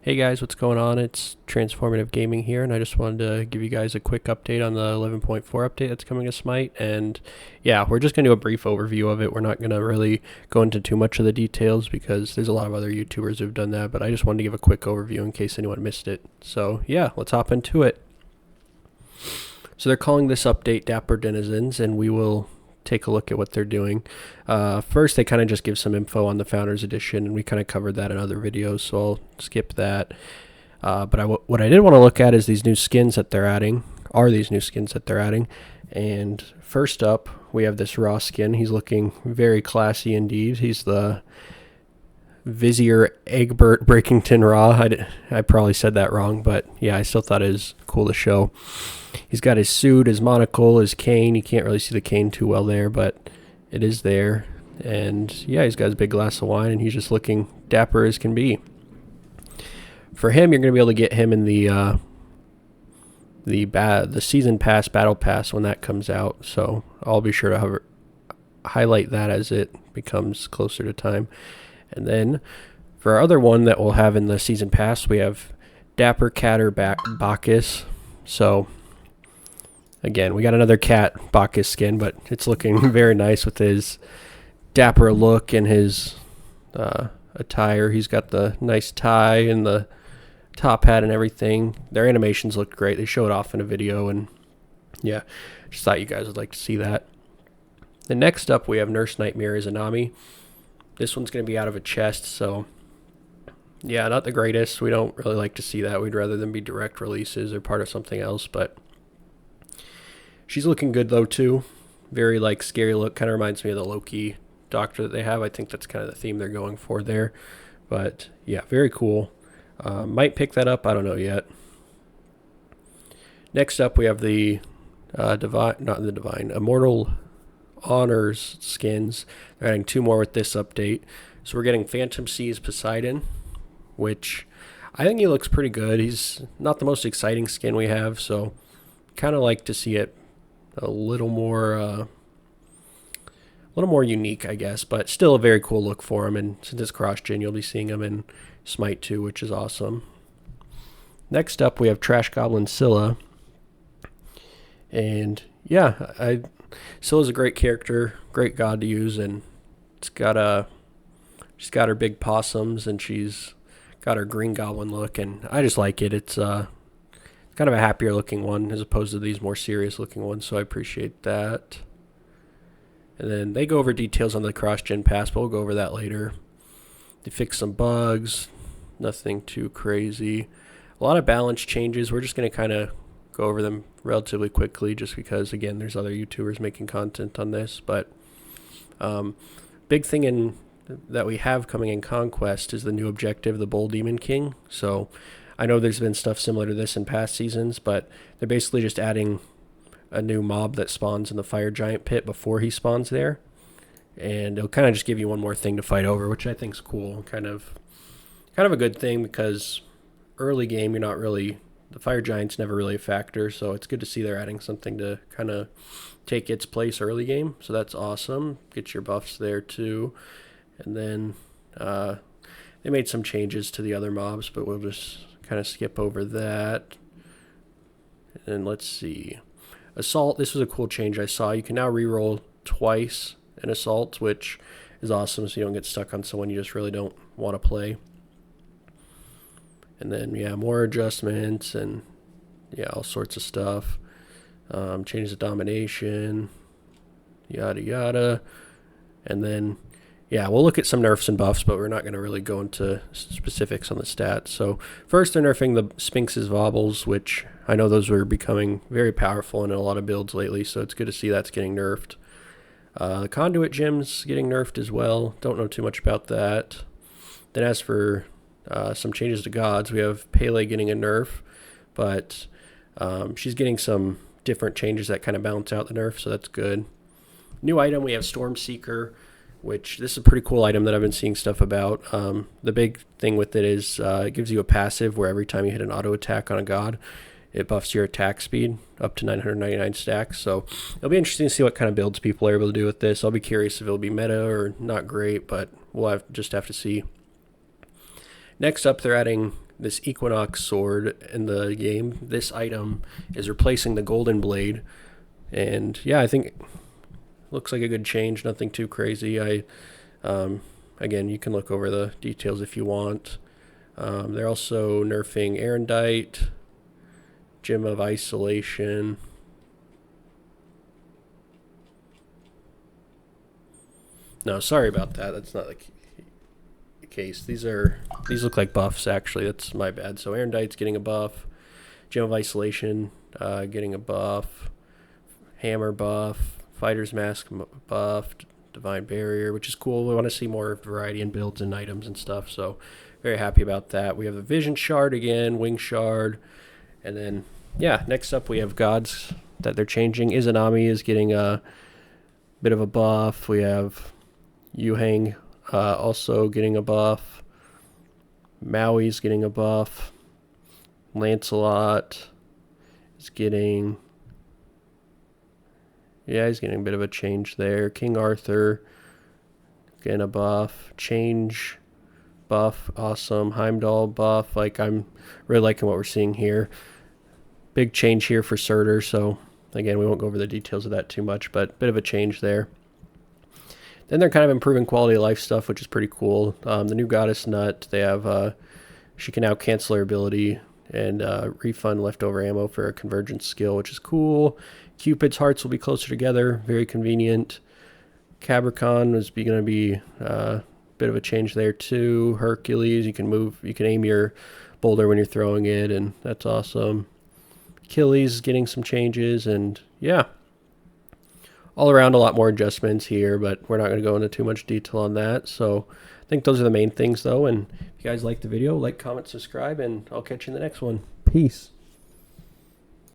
Hey guys, what's going on? It's Transformative Gaming here, and I just wanted to give you guys a quick update on the 11.4 update that's coming to Smite. And yeah, we're just going to do a brief overview of it. We're not going to really go into too much of the details because there's a lot of other YouTubers who've done that, but I just wanted to give a quick overview in case anyone missed it. So yeah, let's hop into it. So they're calling this update Dapper Denizens, and we will take a look at what they're doing. First, they kind of just give some info on the Founders Edition, and we kind of covered that in other videos, so I'll skip that. But what I did want to look at is these new skins that they're adding. And first up, we have this Raw skin. He's looking very classy indeed. He's the Vizier Egbert Breakington Raw. I probably said that wrong, but yeah, I still thought it was cool to show. He's got his suit, his monocle, his cane. You can't really see the cane too well there, but it is there. And yeah, he's got his big glass of wine, and he's just looking dapper as can be. For him, you're going to be able to get him in the season pass, battle pass when that comes out. So I'll be sure to highlight that as it becomes closer to time. And then for our other one that we'll have in the season pass, we have Dapper Catter Bacchus. So again, we got another cat Bacchus skin, but it's looking very nice with his dapper look and his attire. He's got the nice tie and the top hat and everything. Their animations looked great. They show it off in a video, and yeah, just thought you guys would like to see that. The next up, we have Nurse Nightmare Izanami. This one's going to be out of a chest, so yeah, not the greatest. We don't really like to see that. We'd rather them be direct releases or part of something else, but she's looking good though too. Very like scary look. Kind of reminds me of the Loki doctor that they have. I think that's kind of the theme they're going for there. But yeah, very cool. Might pick that up. I don't know yet. Next up, we have the Immortal Honors skins. They're adding two more with this update. So we're getting Phantom Seas Poseidon, which I think he looks pretty good. He's not the most exciting skin we have, so kind of like to see it a little more unique, I guess, but still a very cool look for him. And since it's cross-gen, you'll be seeing him in Smite 2, which is awesome. Next up, we have Trash Goblin Scylla. And yeah, Scylla's a great character, great god to use, and she's got her big possums, and she's got her green goblin look, and I just like it. It's kind of a happier looking one as opposed to these more serious looking ones, so I appreciate that. And then they go over details on the cross-gen pass, but we'll go over that later. They fix some bugs, nothing too crazy. A lot of balance changes. We're just going to kind of go over them relatively quickly just because, again, there's other YouTubers making content on this. But big thing that we have coming in Conquest is the new objective, the Bull Demon King. So I know there's been stuff similar to this in past seasons, but they're basically just adding a new mob that spawns in the Fire Giant pit before he spawns there. And it'll kind of just give you one more thing to fight over, which I think is cool. Kind of a good thing because early game, the Fire Giant's never really a factor, so it's good to see they're adding something to kind of take its place early game. So that's awesome. Get your buffs there too. And then they made some changes to the other mobs, but we'll just kind of skip over that. And let's see. Assault, this was a cool change I saw. You can now reroll twice in Assault, which is awesome, so you don't get stuck on someone you just really don't want to play. And then, yeah, more adjustments and, yeah, all sorts of stuff. Changes of domination, yada, yada. And then, yeah, we'll look at some nerfs and buffs, but we're not going to really go into specifics on the stats. So first, they're nerfing the Sphinx's Vobbles, which I know those were becoming very powerful in a lot of builds lately, so it's good to see that's getting nerfed. The Conduit Gem's getting nerfed as well. Don't know too much about that. Then as for some changes to gods, we have Pele getting a nerf, but she's getting some different changes that kind of balance out the nerf, so that's good. New item, we have Stormseeker, which this is a pretty cool item that I've been seeing stuff about. The big thing with it is it gives you a passive where every time you hit an auto attack on a god, it buffs your attack speed up to 999 stacks. So it'll be interesting to see what kind of builds people are able to do with this. I'll be curious if it'll be meta or not great, but we'll just have to see. Next up, they're adding this Equinox sword in the game. This item is replacing the golden blade, and yeah, I think it looks like a good change. Nothing too crazy. Again, you can look over the details if you want. They're also nerfing Erendite, Gem of Isolation. No, sorry about that. That's not the case. These look like buffs actually. That's my bad. So Erendite's getting a buff, Gem of Isolation getting a buff, Hammer buff, Fighter's Mask buff, Divine Barrier, which is cool. We want to see more variety in builds and items and stuff. So very happy about that. We have the Vision Shard again, Wing Shard, and then yeah, next up we have gods that they're changing. Izanami is getting a bit of a buff. We have Yuhang also getting a buff. Maui's getting a buff. Lancelot is getting... yeah, he's getting a bit of a change there. King Arthur getting a buff. Change buff. Awesome. Heimdall buff. Like, I'm really liking what we're seeing here. Big change here for Surtur, so again, we won't go over the details of that too much, but bit of a change there. Then they're kind of improving quality of life stuff, which is pretty cool. The new Goddess Nut, they have, she can now cancel her ability and refund leftover ammo for a convergence skill, which is cool. Cupid's hearts will be closer together, very convenient. Cabricon is going to be a bit of a change there too. Hercules, you can aim your boulder when you're throwing it, and that's awesome. Achilles is getting some changes, and yeah. All around a lot more adjustments here, but we're not going to go into too much detail on that. So I think those are the main things though. And if you guys like the video, like, comment, subscribe, and I'll catch you in the next one. Peace.